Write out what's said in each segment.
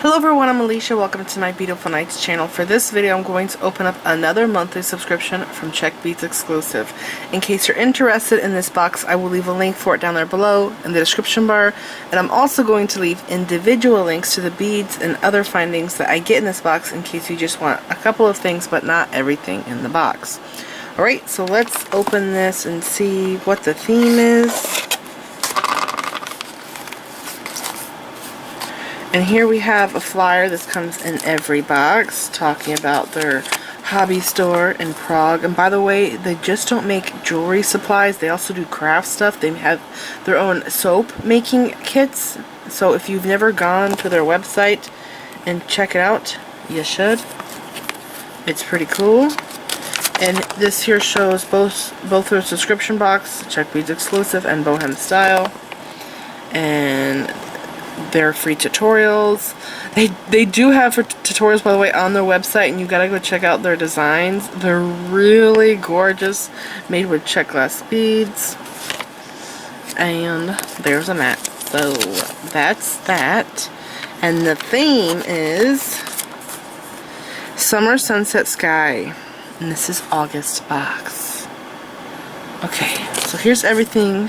Hello everyone, I'm Alicia. Welcome to my Beautiful Nights channel. For this video, I'm going to open up another monthly subscription from Czech Beads exclusive. In case you're interested in this box, I will leave a link for it down there below in the description bar. And I'm also going to leave individual links to the beads and other findings that I get in this box in case you just want a couple of things but not everything in the box. Alright, so let's open this and see what the theme is. And here we have a flyer. This comes in every box talking about their hobby store in Prague. And by the way, they just don't make jewelry supplies. They also do craft stuff. They have their own soap making kits. So if you've never gone to their website and check it out, you should. It's pretty cool. And this here shows both their subscription box, Czech Beads exclusive and Bohem style. And their free tutorials. They do have tutorials, by the way, on their website, and you gotta go check out their designs. They're really gorgeous, made with Czech glass beads. And there's a mat. So that's that. And the theme is Summer Sunset Sky. And this is August box. Okay, so here's everything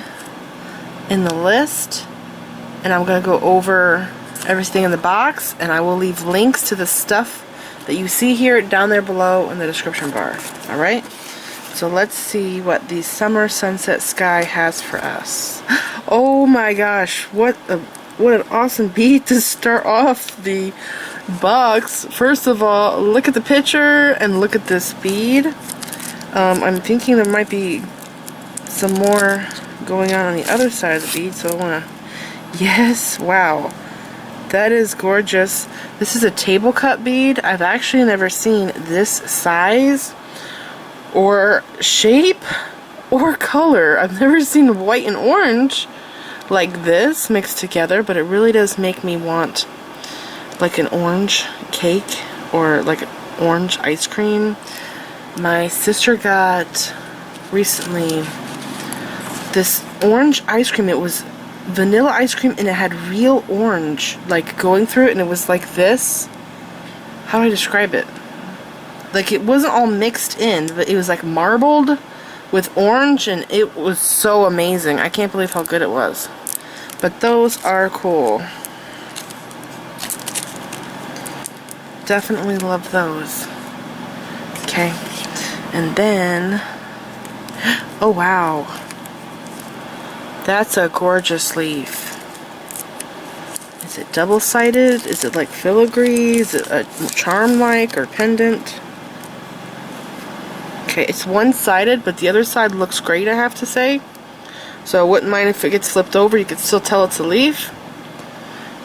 in the list. And I'm going to go over everything in the box, and I will leave links to the stuff that you see here down there below in the description bar. Alright? So let's see what the Summer Sunset Sky has for us. Oh my gosh, what an awesome bead to start off the box. First of all, look at the picture and look at this bead. I'm thinking there might be some more going on the other side of the bead, so I want to... Yes, wow, that is gorgeous. This is a table cut bead. I've actually never seen this size or shape or color. I've never seen white and orange like this mixed together, but it really does make me want like an orange cake or like orange ice cream. My sister got recently this orange ice cream. It was vanilla ice cream and it had real orange like going through it, and it was like this. How do I describe it? Like, it wasn't all mixed in, but it was like marbled with orange, and it was so amazing. I can't believe how good it was. But those are cool. Definitely love those. Okay, and then, oh wow, that's a gorgeous leaf. Is it double-sided? Is it like filigree? Is it a charm-like or pendant? Okay, it's one-sided, but the other side looks great, I have to say. So I wouldn't mind if it gets flipped over. You could still tell it's a leaf.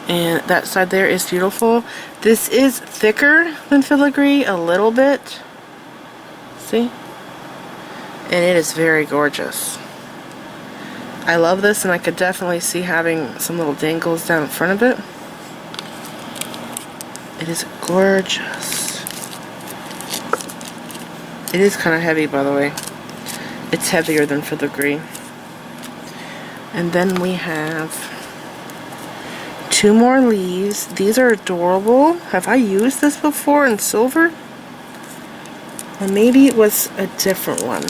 And that side there is beautiful. This is thicker than filigree, a little bit. See? And it is very gorgeous. I love this, and I could definitely see having some little dangles down in front of it. It is gorgeous. It is kind of heavy, by the way. It's heavier than filigree. And then we have two more leaves. These are adorable. Have I used this before in silver? Or maybe it was a different one.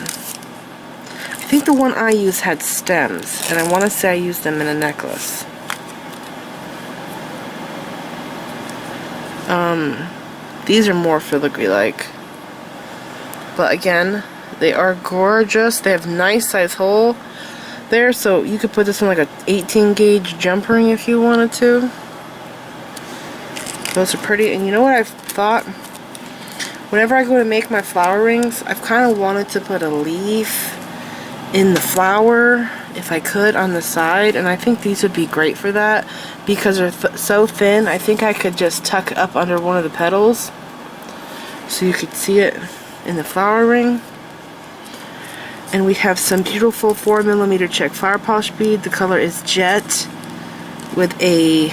I think the one I used had stems, and I want to say I used them in a necklace. These are more filigree-like. But again, they are gorgeous. They have nice size hole there, so you could put this in like a 18 gauge jump ring if you wanted to. Those are pretty, and you know what I've thought? Whenever I go to make my flower rings, I've kind of wanted to put a leaf in the flower, if I could, on the side, and I think these would be great for that because they're so thin. I think I could just tuck up under one of the petals so you could see it in the flower ring. And we have some beautiful 4mm Czech flower polish bead. The color is Jet with a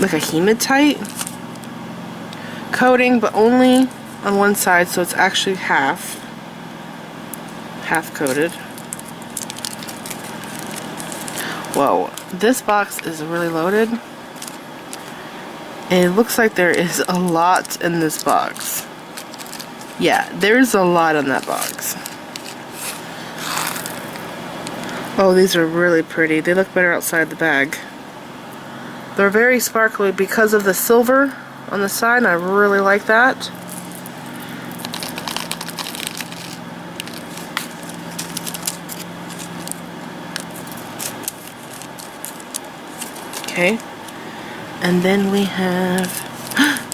like a hematite coating, but only on one side, so it's actually half coated. Whoa, this box is really loaded. It looks like there is a lot in this box. Yeah, there's a lot in that box. Oh, these are really pretty. They look better outside the bag. They're very sparkly because of the silver on the side, and I really like that. Okay. And then we have,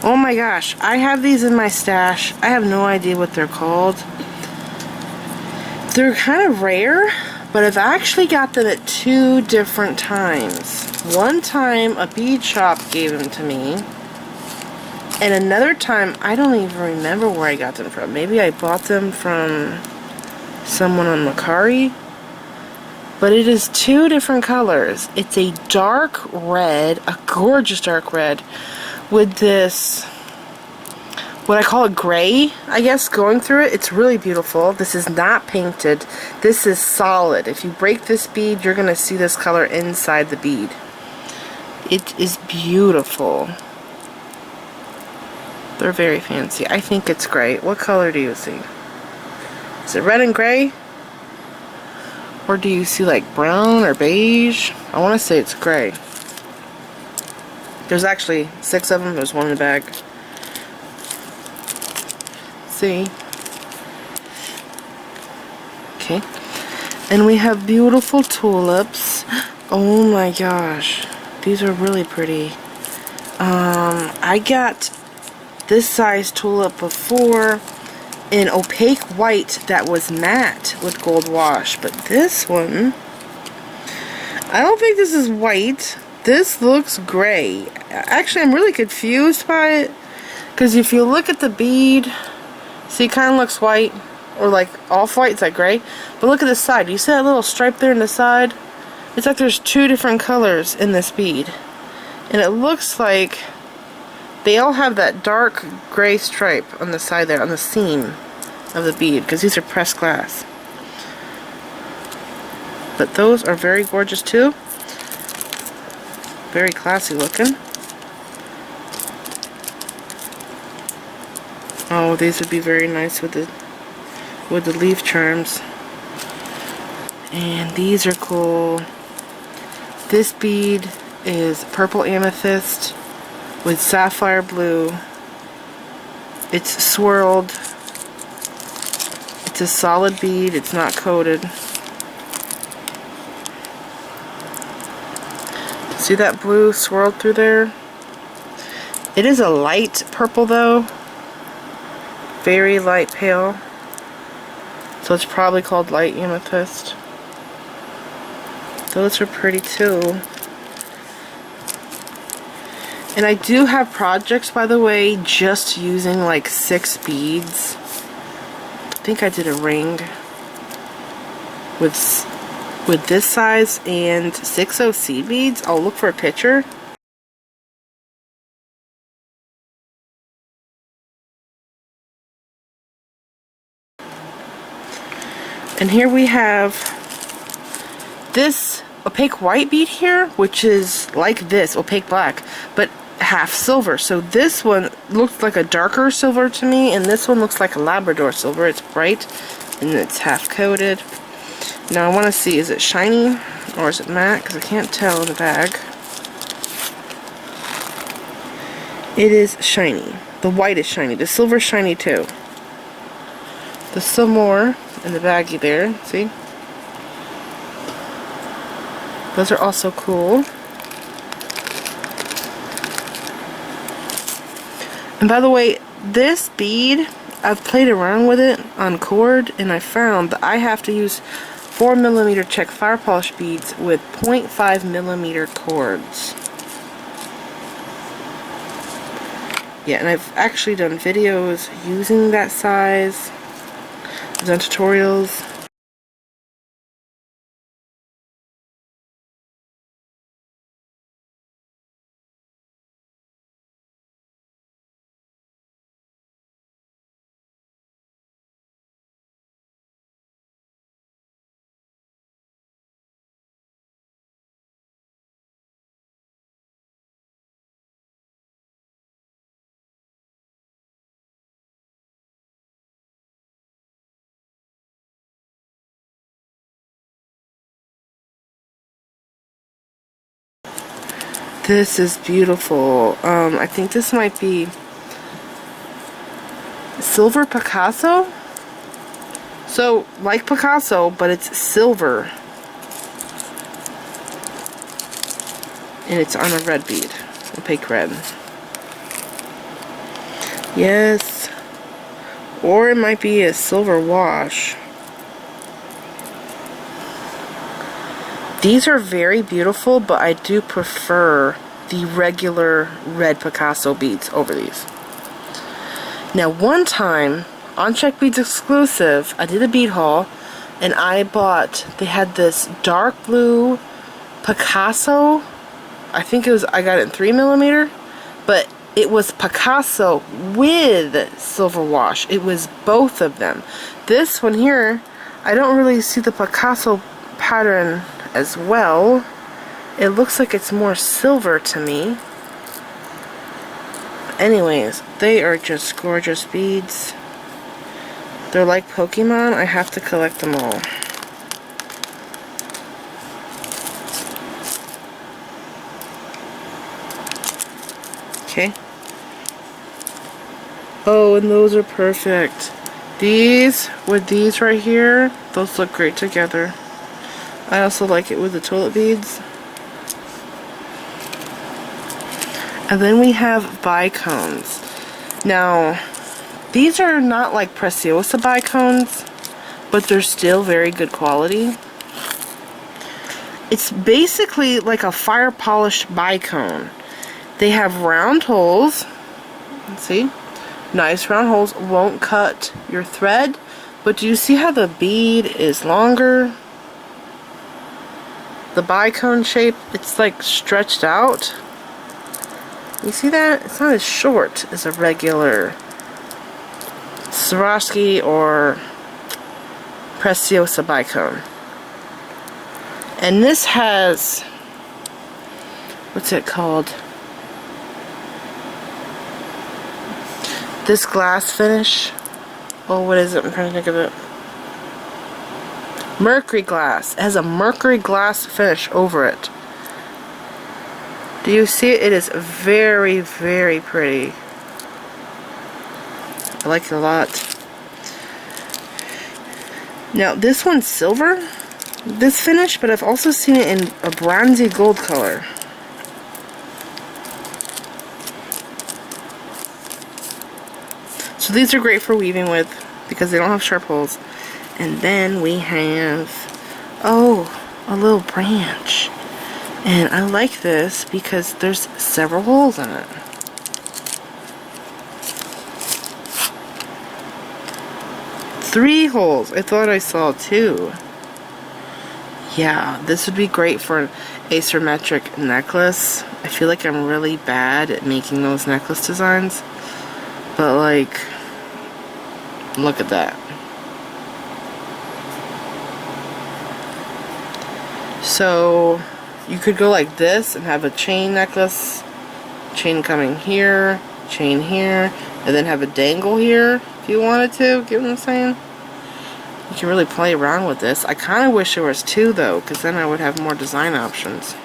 oh my gosh, I have these in my stash. I have no idea what they're called. They're kind of rare, but I've actually got them at 2 different times. One time a bead shop gave them to me, and another time I don't even remember where I got them from. Maybe I bought them from someone on Macari. But it is 2 different colors. It's a dark red, a gorgeous dark red, with this, what I call it gray, I guess, going through it. It's really beautiful. This is not painted. This is solid. If you break this bead, you're going to see this color inside the bead. It is beautiful. They're very fancy. I think it's gray. What color do you see? Is it red and gray? Or do you see like brown or beige? I want to say it's gray. There's actually 6 of them. There's 1 in the bag. See? Okay. And we have beautiful tulips. Oh my gosh. These are really pretty. I got this size tulip before in opaque white that was matte with gold wash, but this one, I don't think this is white. This looks gray. Actually, I'm really confused by it, because if you look at the bead, see, it kind of looks white, or like off-white. It's like gray, but look at the side. You see that little stripe there in the side? It's like there's 2 different colors in this bead, and it looks like they all have that dark gray stripe on the side there, on the seam of the bead, because these are pressed glass. But those are very gorgeous too. Very classy looking. Oh, these would be very nice with the leaf charms. And these are cool. This bead is purple amethyst with sapphire blue. It's swirled. It's a solid bead. It's not coated. See that blue swirled through there? It is a light purple though. Very light pale. So it's probably called light amethyst. Those are pretty too. And I do have projects, by the way, just using like 6 beads. I think I did a ring with this size and 6 OC beads. I'll look for a picture. And here we have this opaque white bead here, which is like this, opaque black, but half silver. So this one looks like a darker silver to me, and this one looks like a Labrador silver. It's bright and it's half coated. Now I want to see, is it shiny or is it matte? Because I can't tell in the bag. It is shiny. The white is shiny. The silver is shiny too. There's some more in the baggie there. See? Those are also cool. And by the way, this bead, I've played around with it on cord, and I found that I have to use 4mm Czech fire polish beads with 0.5mm cords. Yeah, and I've actually done videos using that size. I've done tutorials. This is beautiful. I think this might be silver Picasso. So, like Picasso, but it's silver. And it's on a red bead. Opaque red. Yes. Or it might be a silver wash. These are very beautiful, but I do prefer the regular red Picasso beads over these. Now, one time, on Czech Beads exclusive, I did a bead haul, and I bought, they had this dark blue Picasso. I think it was, I got it in 3mm, but it was Picasso with silver wash. It was both of them. This one here, I don't really see the Picasso pattern as well. It looks like it's more silver to me. Anyways, they are just gorgeous beads. They're like Pokemon. I have to collect them all. Okay. Oh, and those are perfect. These, with these right here, those look great together. I also like it with the tulip beads. And then we have Bicones. Now, these are not like PRECIOSA Bicones, but they're still very good quality. It's basically like a fire polished bicone. They have round holes. Let's see. Nice round holes. Won't cut your thread. But do you see how the bead is longer? The bicone shape, it's like stretched out. You see that? It's not as short as a regular Swarovski or PRECIOSA bicone. And this has, what's it called? This glass finish. Oh, what is it? I'm trying to think of it. Mercury glass. It has a mercury glass finish over it. Do you see it? It is very, very pretty. I like it a lot. Now, this one's silver, this finish, but I've also seen it in a bronzy gold color. So these are great for weaving with because they don't have sharp holes. And then we have, oh, a little branch. And I like this because there's several holes in it. Three holes. I thought I saw two. Yeah, this would be great for an asymmetric necklace. I feel like I'm really bad at making those necklace designs. But like, look at that. So you could go like this and have a chain necklace, chain coming here, chain here, and then have a dangle here if you wanted to. Get what I'm saying? You can really play around with this. I kind of wish there was two though, because then I would have more design options.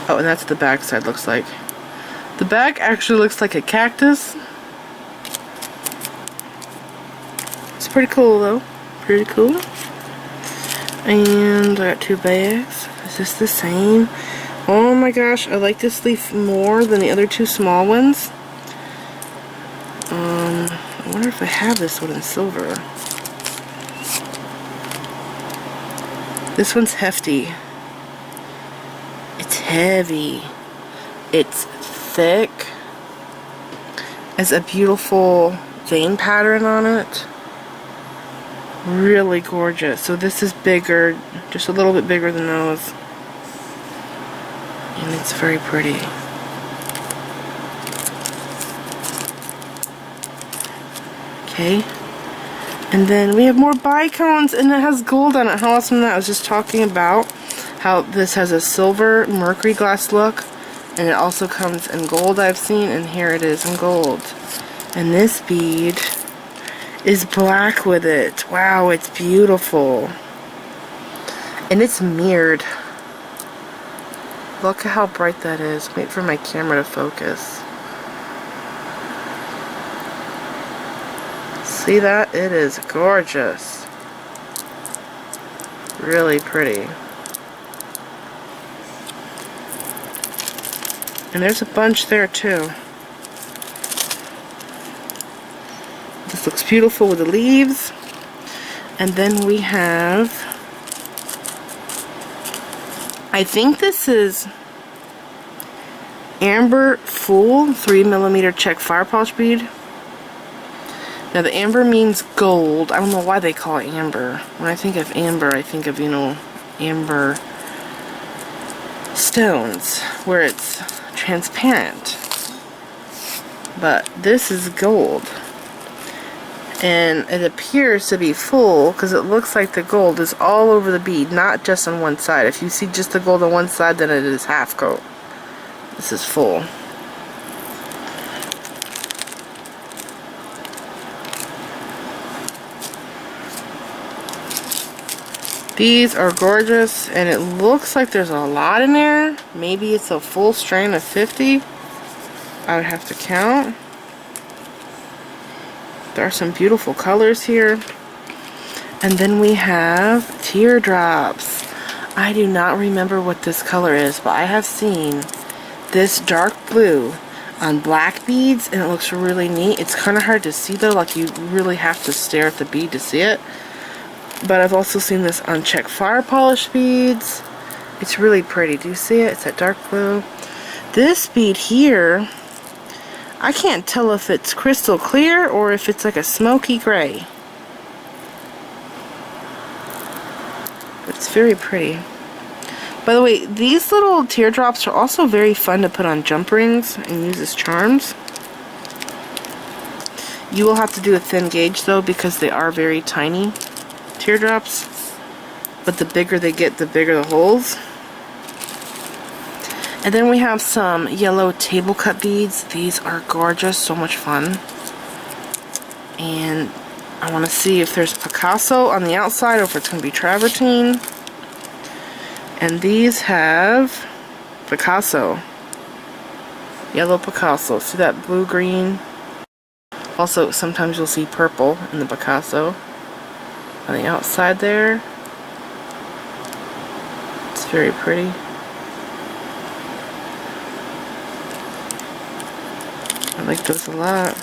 Oh, and that's what the back side looks like. The back actually looks like a cactus. It's pretty cool though. Pretty cool. And I got two bags. Is this the same? Oh my gosh, I like this leaf more than the other two small ones. I wonder if I have this one in silver. This one's hefty. It's heavy. It's thick. Has a beautiful vein pattern on it. Really gorgeous. So this is bigger, just a little bit bigger than those. And it's very pretty. Okay. And then we have more bicones, and it has gold on it. How awesome that! I was just talking about how this has a silver mercury glass look, and it also comes in gold I've seen, and here it is in gold. And this bead is black with it. Wow, it's beautiful. And it's mirrored. Look at how bright that is. Wait for my camera to focus. See that? It is gorgeous. Really pretty. And there's a bunch there too. This looks beautiful with the leaves. And then we have, I think this is Amber Full 3mm Czech fire polish bead. Now the amber means gold. I don't know why they call it amber. When I think of amber, I think of, you know, amber stones where it's transparent. But this is gold. And it appears to be full because it looks like the gold is all over the bead, not just on one side. If you see just the gold on one side, then it is half coat. This is full. These are gorgeous, and it looks like there's a lot in there. Maybe it's a full strain of 50. I would have to count. There are some beautiful colors here. And then we have Teardrops. I do not remember what this color is, but I have seen this dark blue on black beads, and it looks really neat. It's kind of hard to see though, like you really have to stare at the bead to see it. But I've also seen this on Czech fire polish beads. It's really pretty. Do you see it? It's that dark blue. This bead here, I can't tell if it's crystal clear or if it's like a smoky gray. It's very pretty. By the way, these little teardrops are also very fun to put on jump rings and use as charms. You will have to do a thin gauge though because they are very tiny teardrops. But the bigger they get, the bigger the holes. And then we have some yellow table cut beads. These are gorgeous, so much fun. And I want to see if there's Picasso on the outside or if it's going to be travertine. And these have Picasso. Yellow Picasso. See that blue-green? Also, sometimes you'll see purple in the Picasso. On the outside there. It's very pretty. I like those a lot.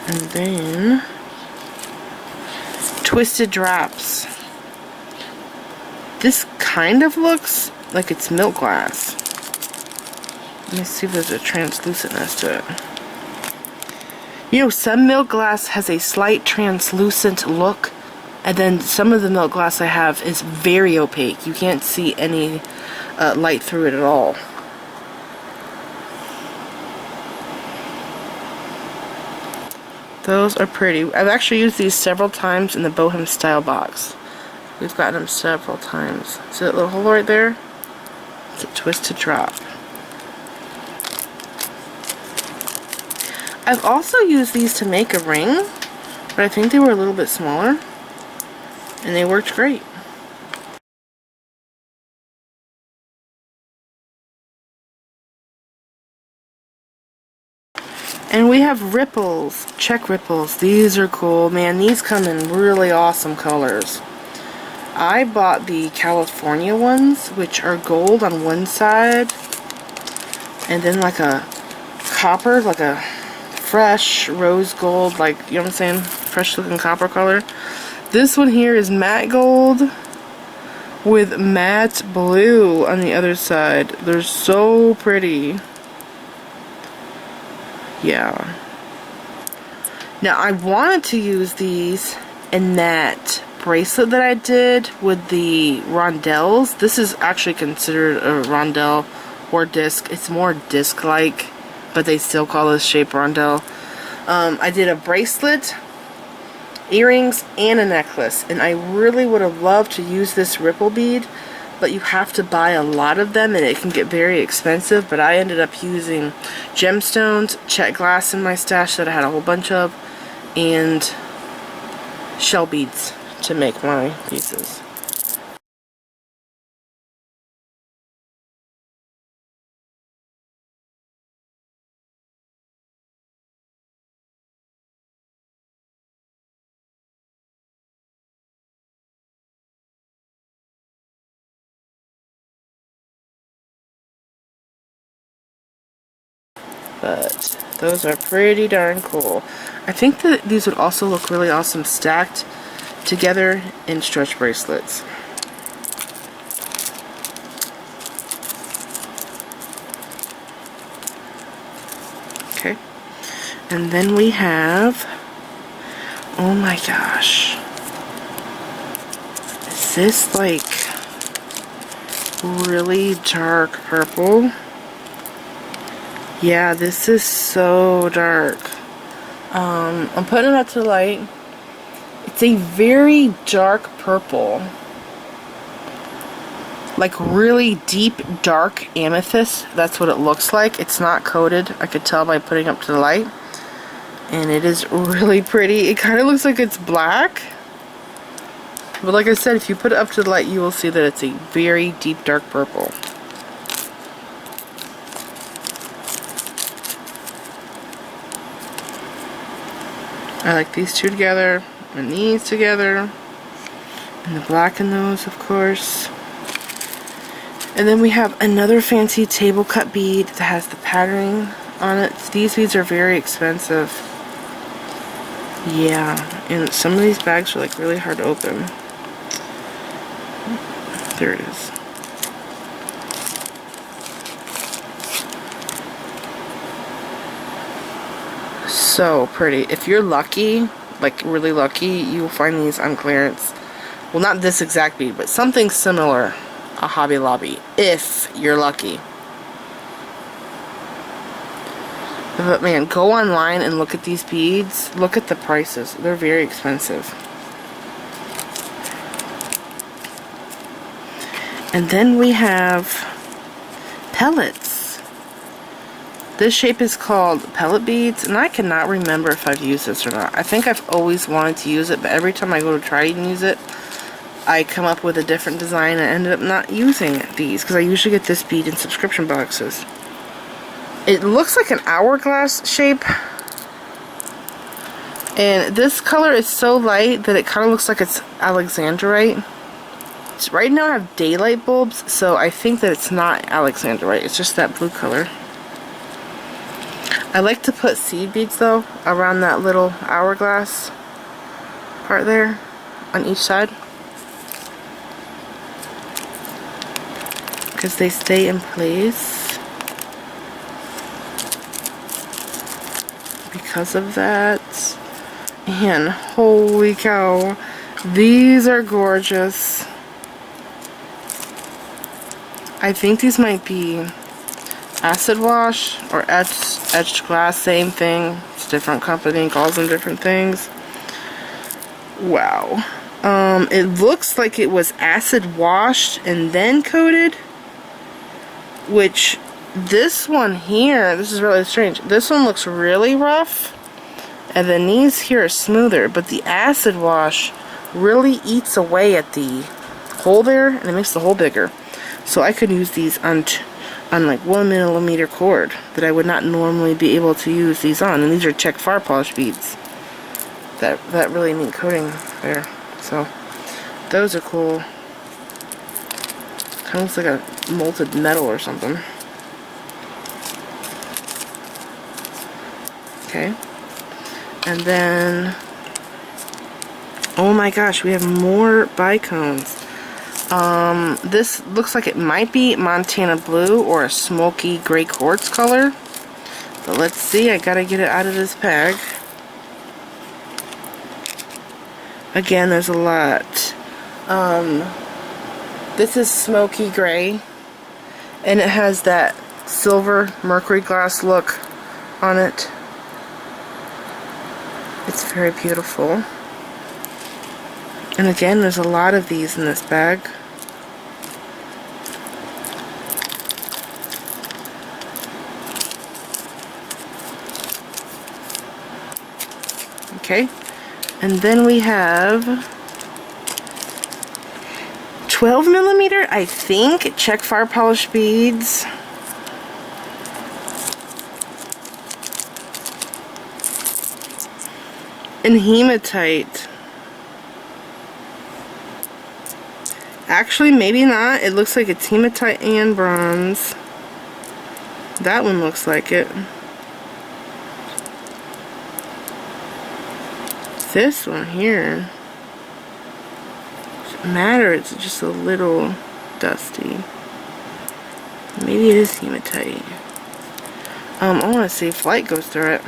And then Twisted Drops. This kind of looks like it's milk glass. Let me see if there's a translucentness to it. You know, some milk glass has a slight translucent look, and then some of the milk glass I have is very opaque. You can't see any light through it at all. Those are pretty. I've actually used these several times in the Bohem style box. We've gotten them several times. See that little hole right there? It's a Twisted Drop. I've also used these to make a ring, but I think they were a little bit smaller, and they worked great. And we have ripples, Czech ripples. These are cool. Man, these come in really awesome colors. I bought the California ones, which are gold on one side, and then like a copper, like a fresh rose gold, like, you know what I'm saying? Fresh looking copper color. This one here is matte gold with matte blue on the other side. They're so pretty. Yeah. Now I wanted to use these in that bracelet that I did with the rondelles. This is actually considered a rondelle or disc. It's more disc-like, but they still call this shape rondelle. I did a bracelet, earrings, and a necklace, and I really would have loved to use this ripple bead, but you have to buy a lot of them and it can get very expensive. But I ended up using gemstones, Czech glass in my stash that I had a whole bunch of, and shell beads to make my pieces. But those are pretty darn cool. I think that these would also look really awesome stacked together in stretch bracelets. Okay. And then we have, oh my gosh. Is this like really dark purple? Yeah, this is so dark. I'm putting it up to the light. It's a very dark purple. Like really deep, dark amethyst. That's what it looks like. It's not coated. I could tell by putting it up to the light. And it is really pretty. It kind of looks like it's black. But like I said, if you put it up to the light, you will see that it's a very deep, dark purple. I like these two together, and these together, and the black in those, of course. And then we have another fancy table cut bead that has the patterning on it. These beads are very expensive. Yeah, and some of these bags are like really hard to open. There it is. So pretty. If you're lucky, like really lucky, you will find these on clearance. Well, not this exact bead, but something similar at Hobby Lobby, if you're lucky. But man, go online and look at these beads. Look at the prices. They're very expensive. And then we have pellets. This shape is called Pellet Beads, and I cannot remember if I've used this or not. I think I've always wanted to use it, but every time I go to try and use it, I come up with a different design and I ended up not using these, because I usually get this bead in subscription boxes. It looks like an hourglass shape, and this color is so light that it kind of looks like it's Alexandrite. Right now I have daylight bulbs, so I think that it's not Alexandrite, it's just that blue color. I like to put seed beads though around that little hourglass part there on each side, because they stay in place because of that. And holy cow, these are gorgeous. I think these might be acid wash or etched glass, same thing. It's a different company, calls them different things. Wow. It looks like it was acid washed and then coated, which this one here, this is really strange. This one looks really rough, and then these here are smoother, but the acid wash really eats away at the hole there, and it makes the hole bigger. So I could use these on like 1mm cord that I would not normally be able to use these on. And these are Czech far polish beads. That really neat coating there. So those are cool. Kind of looks like a molted metal or something. Okay. And then, oh my gosh, we have more Bicones. This looks like it might be Montana blue or a smoky gray quartz color. But let's see, I gotta get it out of this bag. Again, there's a lot. This is smoky gray, and it has that silver mercury glass look on it. It's very beautiful. And again, there's a lot of these in this bag. Okay, and then we have 12mm, I think, Czech far polish beads. And hematite. Actually, maybe not. It looks like it's hematite and bronze. That one looks like it. this one here, doesn't matter, it's just a little dusty. Maybe it is hematite. I want to see if light goes through it.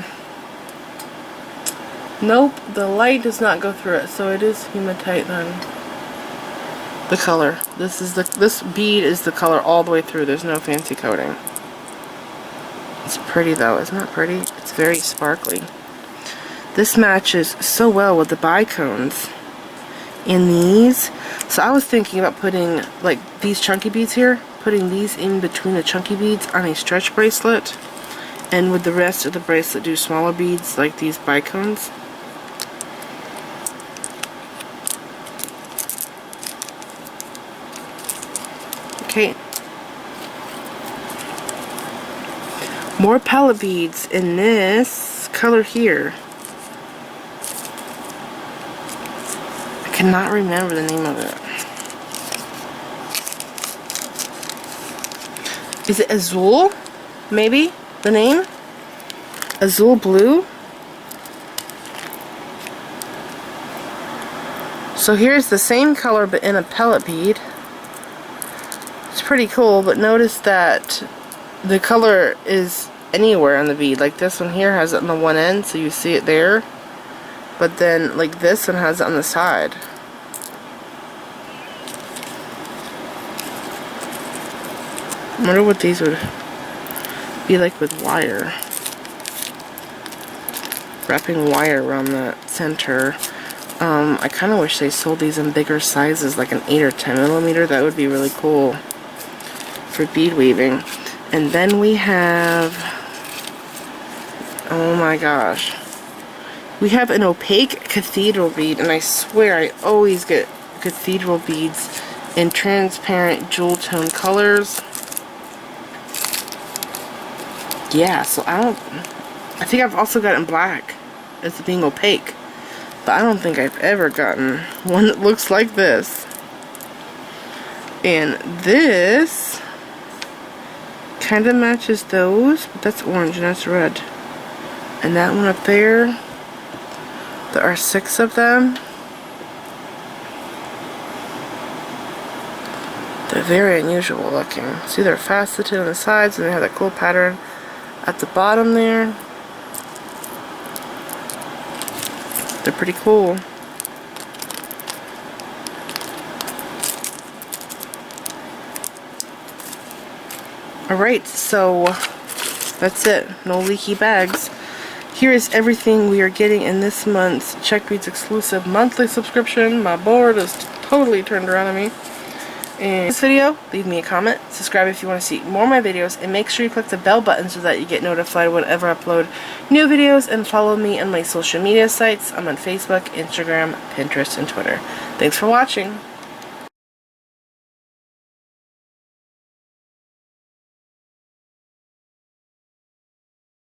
Nope, the light does not go through it, so it is hematite then. The color. This bead is the color all the way through. There's no fancy coating. It's pretty though, isn't that pretty? It's very sparkly. This matches so well with the Bicones in these. So I was thinking about putting like these chunky beads here, putting these in between the chunky beads on a stretch bracelet, and with the rest of the bracelet do smaller beads like these Bicones. Okay. More pellet beads in this color here. I cannot remember the name of it. Is it Azul? Maybe? The name? Azul Blue? So here's the same color but in a pellet bead. It's pretty cool, but notice that the color is anywhere on the bead. Like this one here has it on the one end, so you see it there. But then, like this one has it on the side. I wonder what these would be like with wire. Wrapping wire around the center. I kind of wish they sold these in bigger sizes, like an 8 or 10 millimeter. That would be really cool for bead weaving. And then we have, oh my gosh, we have an opaque cathedral bead, and I swear I always get cathedral beads in transparent jewel tone colors. Yeah, so I think I've also gotten black as being opaque, but I don't think I've ever gotten one that looks like this. And this kind of matches those, but that's orange and that's red. And that one up there, there are 6 of them. They're very unusual looking. See, they're faceted on the sides and they have that cool pattern at the bottom there. They're pretty cool. Alright, so that's it. No leaky bags. Here is everything we are getting in this month's Czech Beads exclusive monthly subscription. My board is totally turned around on me. In this video, leave me a comment, subscribe if you want to see more of my videos, and make sure you click the bell button so that you get notified whenever I upload new videos, and follow me on my social media sites. I'm on Facebook, Instagram, Pinterest, and Twitter. Thanks for watching.